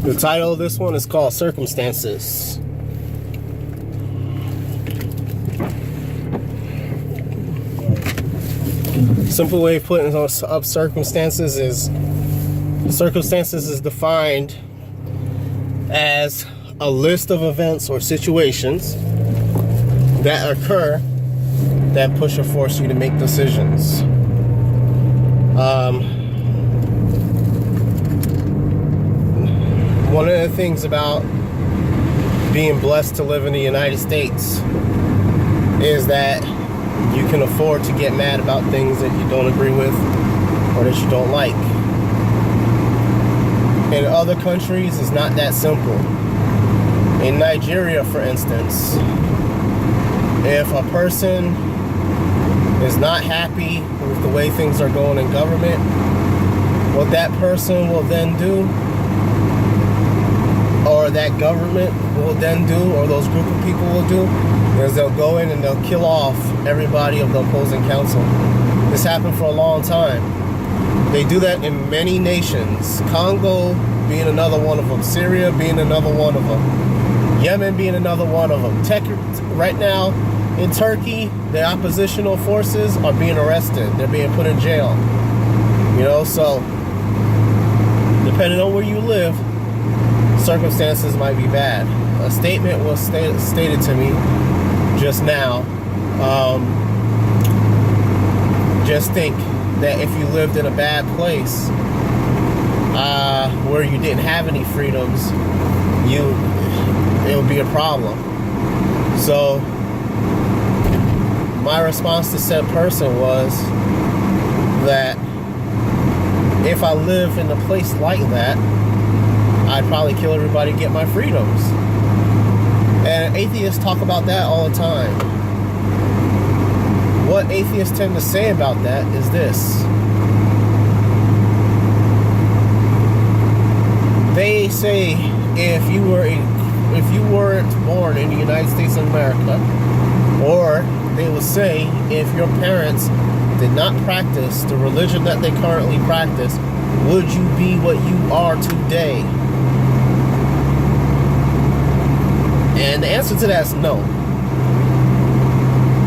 The title of this one is called Circumstances. Simple way of putting up circumstances is defined as a list of events or situations that occur that push or force you to make decisions. One of the things about being blessed to live in the United States is that you can afford to get mad about things that you don't agree with or that you don't like. In other countries, it's not that simple. In Nigeria, for instance, if a person is not happy with the way things are going in government, what that person will then do, or that government will then do, or those group of people will do, is they'll go in and they'll kill off everybody of the opposing council. This happened for a long time. They do that in many nations. Congo being another one of them. Syria being another one of them. Yemen being another one of them. Right now, in Turkey, the oppositional forces are being arrested. They're being put in jail. You know, so depending on where you live, circumstances might be bad. A statement was stated to me just now. Just think that if you lived in a bad place where you didn't have any freedoms, it would be a problem. So my response to said person was that if I live in a place like that, I'd probably kill everybody to get my freedoms. And atheists talk about that all the time. What atheists tend to say about that is this. They say if you weren't born in the United States of America, or they will say if your parents did not practice the religion that they currently practice, would you be what you are today? And the answer to that is no.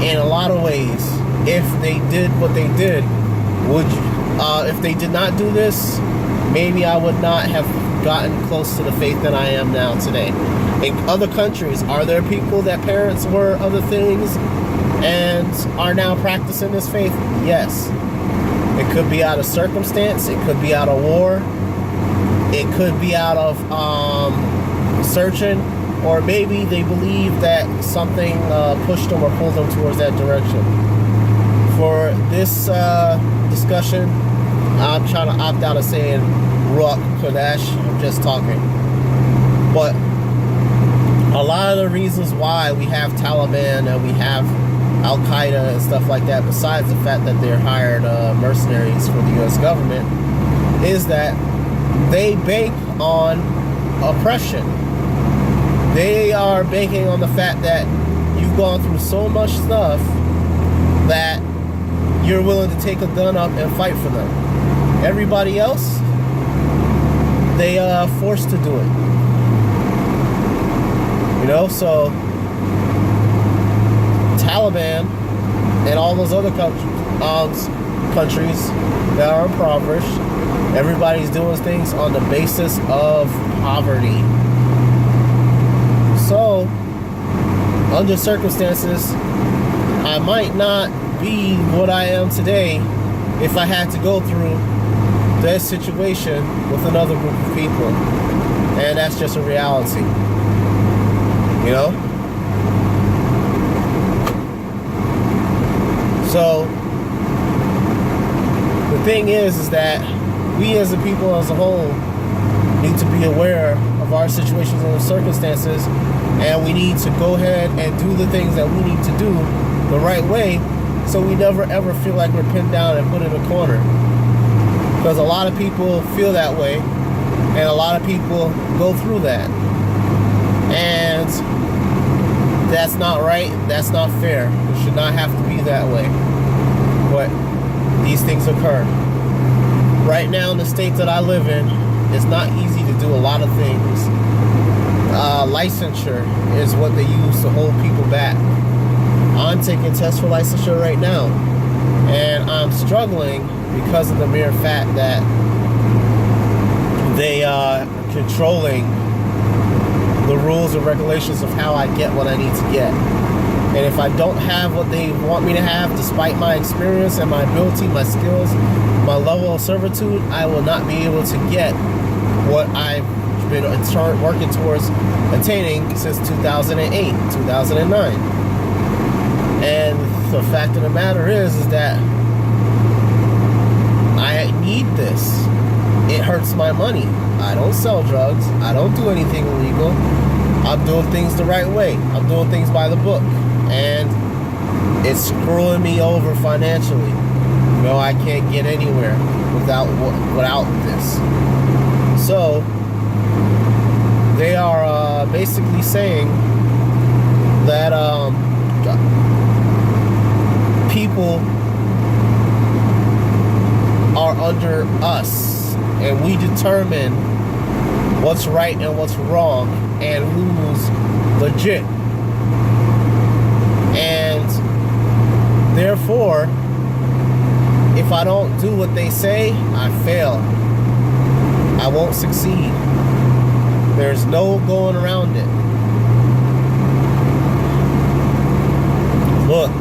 In a lot of ways, if they did what they did, if they did not do this, maybe I would not have gotten close to the faith that I am now today. In other countries, are there people that parents were other things and are now practicing this faith? Yes. It could be out of circumstance. It could be out of war. It could be out of searching. Or maybe they believe that something pushed them or pulled them towards that direction. For this discussion, I'm trying to opt out of saying Ruach Kodesh. I'm just talking. But a lot of the reasons why we have Taliban and we have Al-Qaeda and stuff like that, besides the fact that they're hired mercenaries for the U.S. government, is that they bank on oppression. They are banking on the fact that you've gone through so much stuff that you're willing to take a gun up and fight for them. Everybody else, they are forced to do it. You know, so Taliban and all those other countries that are impoverished, everybody's doing things on the basis of poverty. So, under circumstances, I might not be what I am today if I had to go through that situation with another group of people. And that's just a reality. You know? So, the thing is that we as a people as a whole need to be aware of our situations and circumstances, and we need to go ahead and do the things that we need to do the right way, so we never ever feel like we're pinned down and put in a corner. Because a lot of people feel that way, and a lot of people go through that, and that's not right. That's not fair. It should not have to be that way. But these things occur. Right now in the state that I live in, It's not easy to do a lot of things. Licensure is what they use to hold people back. I'm taking tests for licensure right now, and I'm struggling because of the mere fact that they are controlling the rules and regulations of how I get what I need to get. And if I don't have what they want me to have, despite my experience and my ability, my skills, my level of servitude, I will not be able to get what I've been working towards attaining since 2008, 2009. And the fact of the matter is that I need this. It hurts my money. I don't sell drugs. I don't do anything illegal. I'm doing things the right way. I'm doing things by the book. And it's screwing me over financially. You know, I can't get anywhere without this. So they are basically saying that people are under us, and we determine what's right and what's wrong and who's legit. And therefore, if I don't do what they say, I fail. I won't succeed. There's no going around it. Look,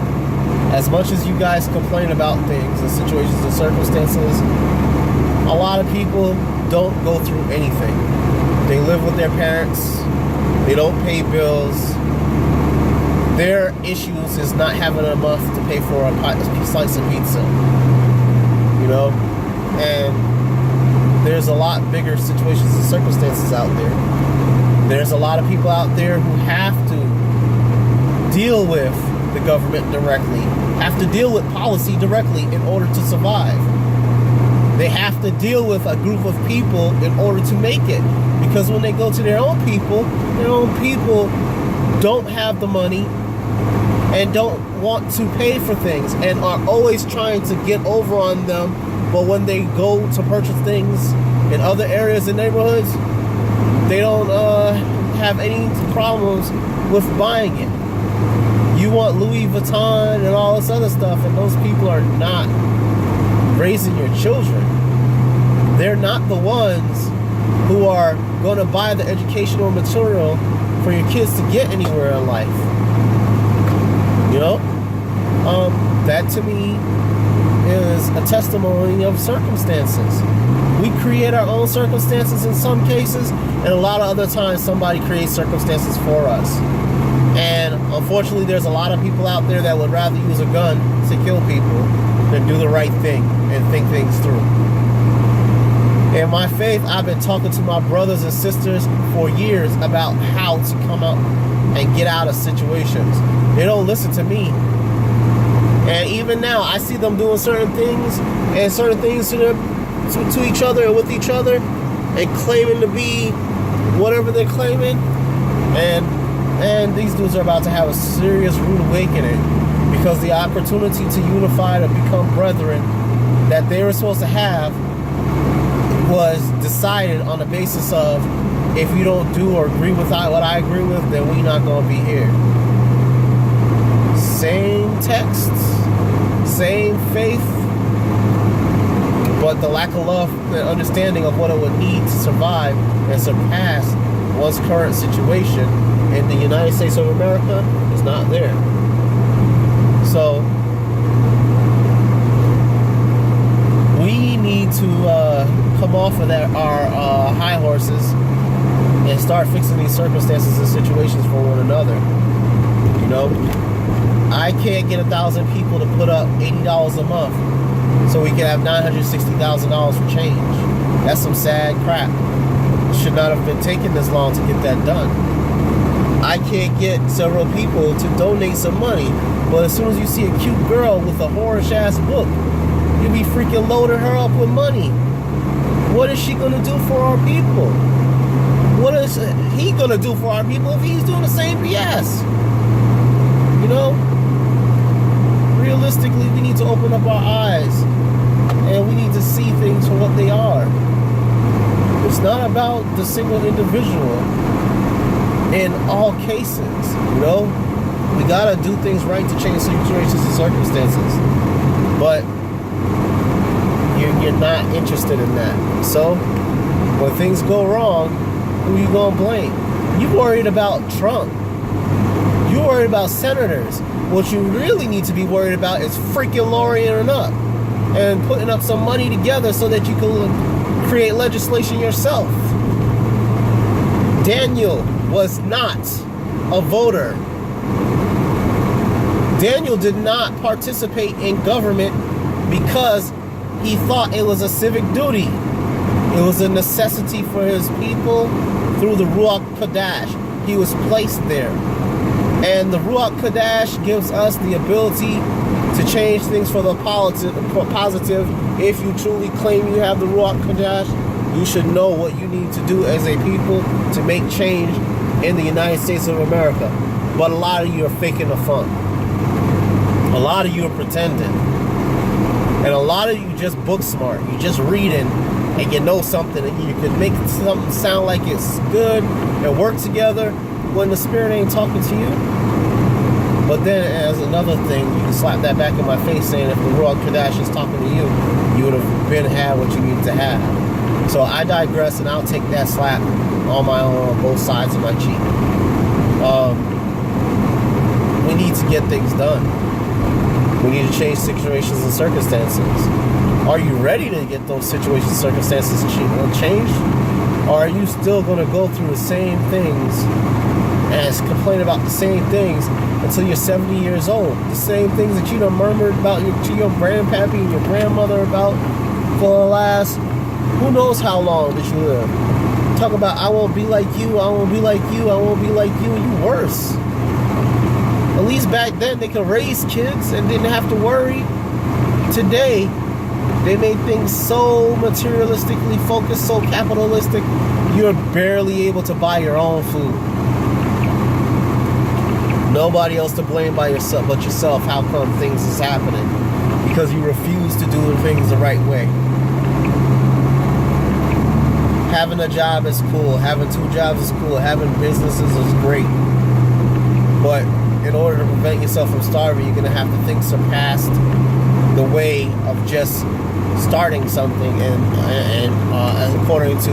as much as you guys complain about things and situations and circumstances, a lot of people don't go through anything. They live with their parents. They don't pay bills. Their issues is not having enough to pay for a slice of pizza. You know? And there's a lot bigger situations and circumstances out there. There's a lot of people out there who have to deal with the government directly, have to deal with policy directly in order to survive. They have to deal with a group of people in order to make it. Because when they go to their own people don't have the money and don't want to pay for things and are always trying to get over on them. But when they go to purchase things in other areas and neighborhoods, they don't have any problems with buying it. You want Louis Vuitton and all this other stuff, and those people are not raising your children. They're not the ones who are going to buy the educational material for your kids to get anywhere in life. You know? That to me is a testimony of circumstances. We create our own circumstances in some cases, and a lot of other times somebody creates circumstances for us. And unfortunately, there's a lot of people out there that would rather use a gun to kill people than do the right thing and think things through. In my faith, I've been talking to my brothers and sisters for years about how to come out and get out of situations. They don't listen to me. And even now, I see them doing certain things to each other and with each other and claiming to be whatever they're claiming. And these dudes are about to have a serious rude awakening because the opportunity to unify, to become brethren that they were supposed to have was decided on the basis of, if you don't do or agree with what I agree with, then we're not going to be here. Same texts, same faith, but the lack of love and understanding of what it would need to survive and surpass one's current situation in the United States of America is not there. So we need to come off of our high horses and start fixing these circumstances and situations for one another. You know, I can't get 1,000 people to put up $80 a month so we can have $960,000 for change. That's some sad crap. It should not have been taking this long to get that done. I can't get several people to donate some money, but as soon as you see a cute girl with a whorish ass book, you be freaking loading her up with money. What is she gonna do for our people? What is he gonna do for our people if he's doing the same BS? You know? Realistically, we need to open up our eyes and we need to see things for what they are. It's not about the single individual in all cases, you know? We gotta do things right to change situations and circumstances. But you're not interested in that. So, when things go wrong, who you gonna blame? You worried about Trump. You worried about senators. What you really need to be worried about is freaking lawyering up and putting up some money together so that you can create legislation yourself. Daniel was not a voter. Daniel did not participate in government because he thought it was a civic duty. It was a necessity for his people through the Ruach Kodesh. He was placed there. And the Ruach Kodesh gives us the ability to change things for the positive. If you truly claim you have the Ruach Kodesh, you should know what you need to do as a people to make change in the United States of America. But a lot of you are faking the funk. A lot of you are pretending. And a lot of you just book smart. You just reading and you know something and you can make something sound like it's good and work together when the spirit ain't talking to you. But then as another thing, you can slap that back in my face saying if the Ruach Kodesh is talking to you, you would have had what you needed to have. So I digress, and I'll take that slap on my own on both sides of my cheek. We need to get things done. We need to change situations and circumstances. Are you ready to get those situations and circumstances changed? Or are you still going to go through the same things and complain about the same things until you're 70 years old? The same things that you done murmured about to your grandpappy and your grandmother about for the last who knows how long that you live. Talk about, I won't be like you, I won't be like you, I won't be like you, and you worse. At least back then they could raise kids and didn't have to worry. Today, they made things so materialistically focused, so capitalistic, you're barely able to buy your own food. Nobody else to blame but yourself. How come things is happening? Because you refuse to do things the right way. Having a job is cool. Having 2 jobs is cool. Having businesses is great. But in order to prevent yourself from starving, you're going to have to think surpassed the way of just starting something and according to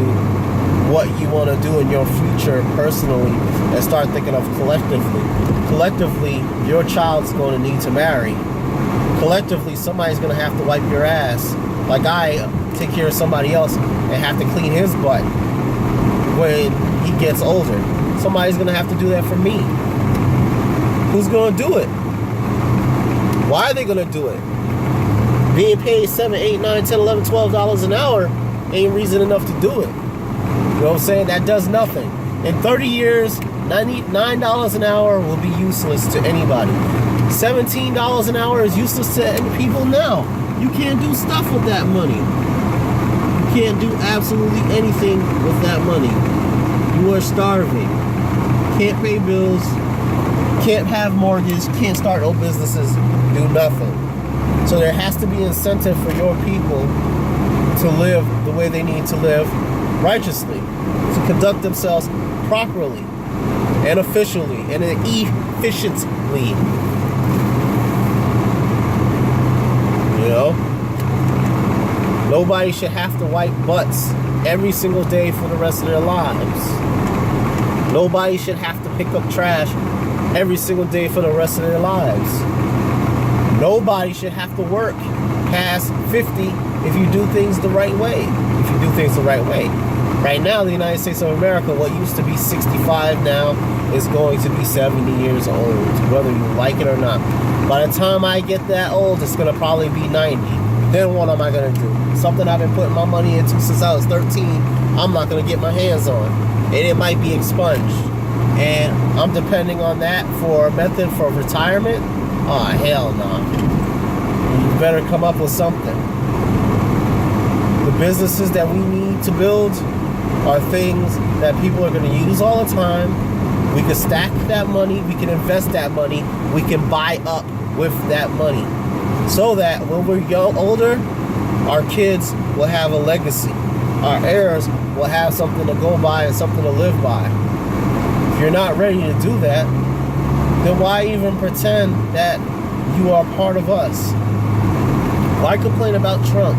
what you want to do in your future personally, and start thinking of collectively. Collectively, your child's going to need to marry. Collectively, somebody's going to have to wipe your ass. Like I take care of somebody else and have to clean his butt when he gets older. Somebody's going to have to do that for me. Who's going to do it? Why are they going to do it? Being paid $7, $8, $9, $10, $11, $12 an hour ain't reason enough to do it. You know what I'm saying? That does nothing. In 30 years, $9 an hour will be useless to anybody. $17 an hour is useless to any people now. You can't do stuff with that money. You can't do absolutely anything with that money. You are starving. Can't pay bills. Can't have mortgage. Can't start no businesses. Do nothing. So there has to be incentive for your people to live the way they need to live righteously, to conduct themselves properly and officially and efficiently. You know? Nobody should have to wipe butts every single day for the rest of their lives. Nobody should have to pick up trash every single day for the rest of their lives. Nobody should have to work past 50 if you do things the right way. If you do things the right way. Right now, the United States of America, what used to be 65 now is going to be 70 years old, whether you like it or not. By the time I get that old, it's going to probably be 90. Then what am I going to do? Something I've been putting my money into since I was 13, I'm not going to get my hands on. And it might be expunged. And I'm depending on that for a method for retirement. Oh, hell no. You better come up with something. The businesses that we need to build are things that people are going to use all the time. We can stack that money. We can invest that money. We can buy up with that money. So that when we're older, our kids will have a legacy. Our heirs will have something to go by and something to live by. If you're not ready to do that, then why even pretend that you are part of us? Why complain about Trump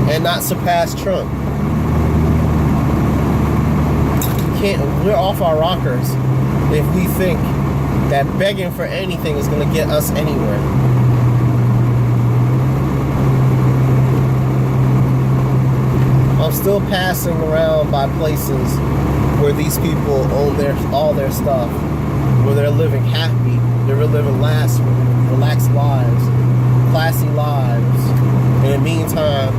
and not surpass Trump? We're off our rockers if we think that begging for anything is going to get us anywhere. I'm still passing around by places where these people own all their stuff, where they're living happy, they're living relaxed lives, classy lives. In the meantime,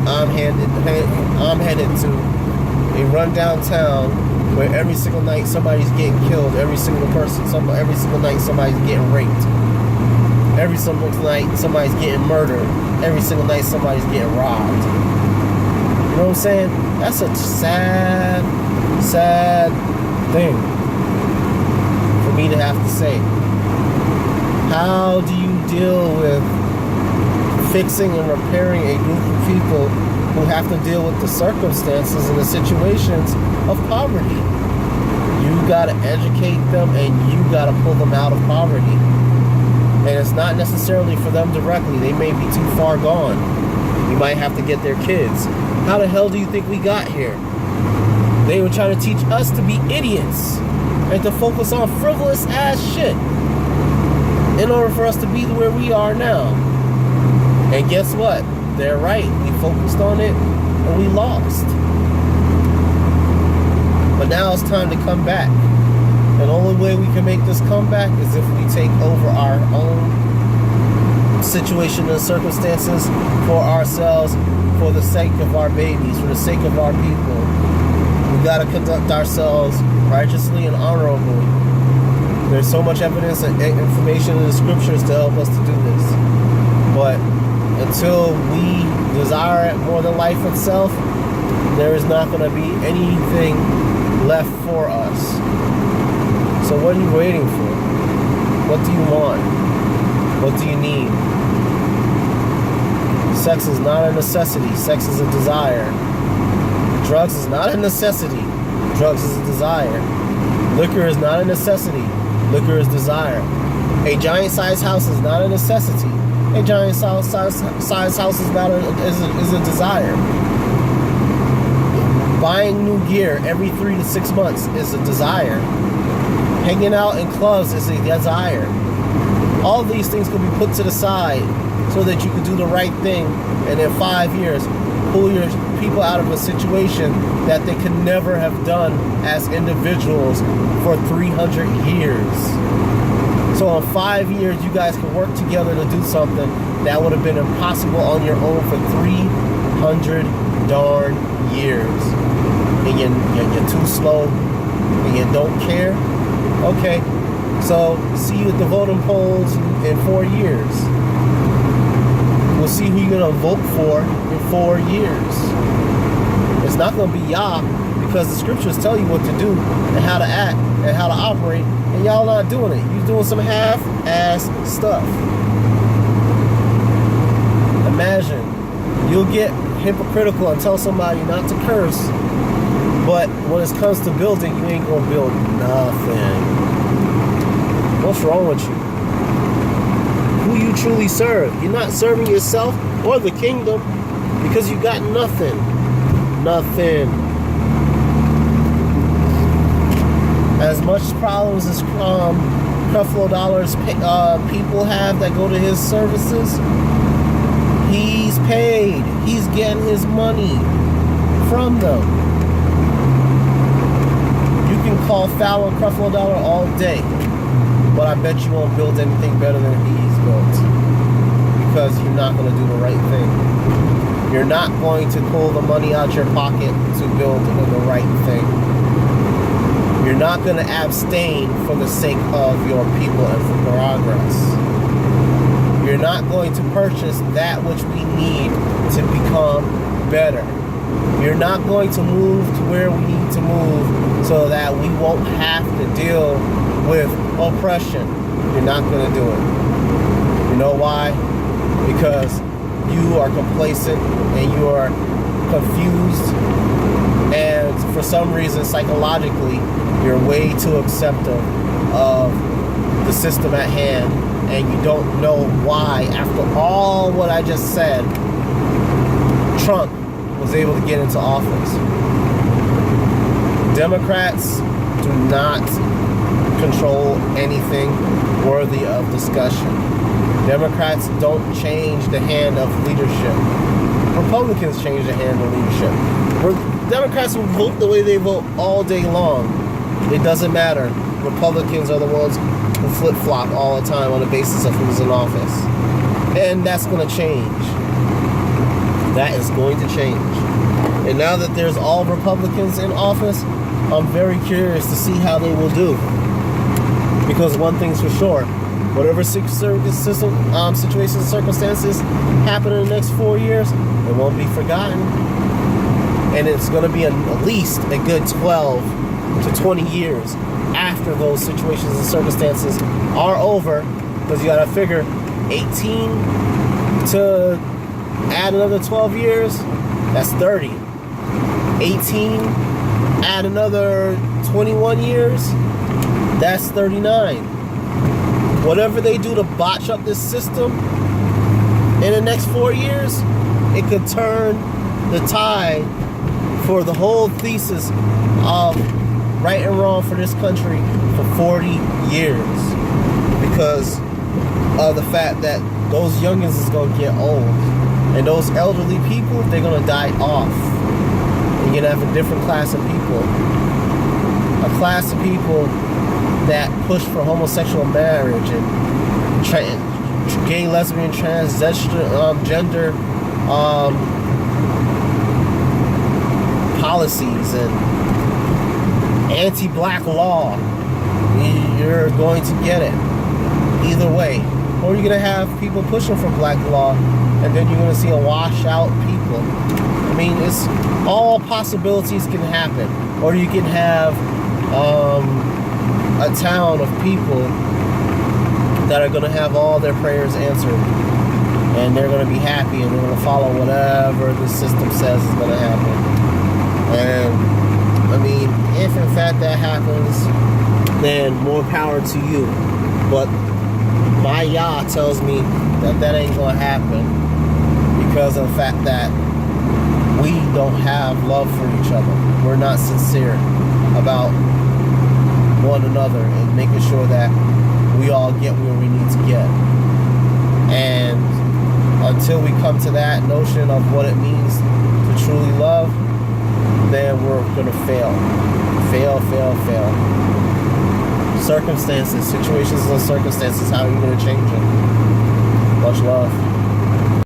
I'm headed to a rundown town where every single night somebody's getting killed, every single night somebody's getting raped, every single night somebody's getting murdered, every single night somebody's getting robbed. You know what I'm saying? That's a sad, sad thing for me to have to say. How do you deal with fixing and repairing a group of people who have to deal with the circumstances and the situations of poverty? You gotta educate them and you gotta pull them out of poverty. And it's not necessarily for them directly. They may be too far gone. You might have to get their kids. How the hell do you think we got here? They were trying to teach us to be idiots and to focus on frivolous ass shit in order for us to be where we are now. And guess what? They're right. We focused on it and we lost. But now it's time to come back. And the only way we can make this comeback is if we take over our own situation and circumstances for ourselves, for the sake of our babies, for the sake of our people. We got to conduct ourselves righteously and honorably. There's so much evidence and information in the scriptures to help us to do this. But until we desire it more than life itself, there is not going to be anything left for us. So what are you waiting for? What do you want? What do you need? Sex is not a necessity. Sex is a desire. Drugs is not a necessity. Drugs is a desire. Liquor is not a necessity. Liquor is desire. A giant-sized house is not a necessity. A giant-sized house is not is a desire. Buying new gear every 3 to 6 months is a desire. Hanging out in clubs is a desire. All these things can be put to the side so that you can do the right thing, and in 5 years pull your people out of a situation that they could never have done as individuals for 300 years. So in 5 years you guys can work together to do something that would have been impossible on your own for 300 darn years. And you're too slow and you don't care? Okay, so see you at the voting polls in 4 years. We'll see who you're going to vote for in 4 years. It's not going to be y'all, because the scriptures tell you what to do and how to act and how to operate, and y'all not doing it. You're doing some half-ass stuff. Imagine, you'll get hypocritical and tell somebody not to curse, but when it comes to building, you ain't going to build nothing. What's wrong with you? Who you truly serve? You're not serving yourself or the kingdom because you got nothing. Nothing. As much problems as Creflo Dollar's people have that go to his services, he's paid. He's getting his money from them. You can call foul on Creflo Dollar all day, but I bet you won't build anything better than he's built, because you're not going to do the right thing. You're not going to pull the money out your pocket to build the right thing. You're not going to abstain for the sake of your people and for progress. You're not going to purchase that which we need to become better. You're not going to move to where we need to move so that we won't have to deal with oppression. You're not going to do it. You know why? Because you are complacent and you are confused, and for some reason, psychologically, you're way too accepting of the system at hand, and you don't know why, after all what I just said, Trump was able to get into office. Democrats do not control anything worthy of discussion. Democrats don't change the hand of leadership. Republicans change the hand of leadership. Democrats will vote the way they vote all day long. It doesn't matter. Republicans are the ones who flip-flop all the time on the basis of who's in office. And that's going to change. That is going to change. And now that there's all Republicans in office, I'm very curious to see how they will do. Because one thing's for sure, whatever situations and circumstances happen in the next 4 years, it won't be forgotten. And it's going to be at least a good 12 to 20 years after those situations and circumstances are over. Because you got to figure 18 to add another 12 years, that's 30. 18, add another 21 years, that's 39. Whatever they do to botch up this system in the next 4 years, it could turn the tide for the whole thesis of right and wrong for this country for 40 years. Because of the fact that those youngins is going to get old. And those elderly people, they're going to die off. And you're going to have a different class of people. A class of people that push for homosexual marriage and gay, lesbian, transgender policies and anti-black law. You're going to get it either way. Or you're going to have people pushing for black law, and then you're going to see a washed-out people. I mean, it's all possibilities can happen. Or you can have a town of people that are going to have all their prayers answered, and they're going to be happy, and they're going to follow whatever the system says is going to happen. And I mean, if in fact that happens, then more power to you. But my Yah tells me that that ain't going to happen because of the fact that we don't have love for each other. We're not sincere about one another and making sure that we all get where we need to get. And until we come to that notion of what it means to truly love, then we're going to fail. Fail. Circumstances, situations and circumstances, how are you going to change it? Much love.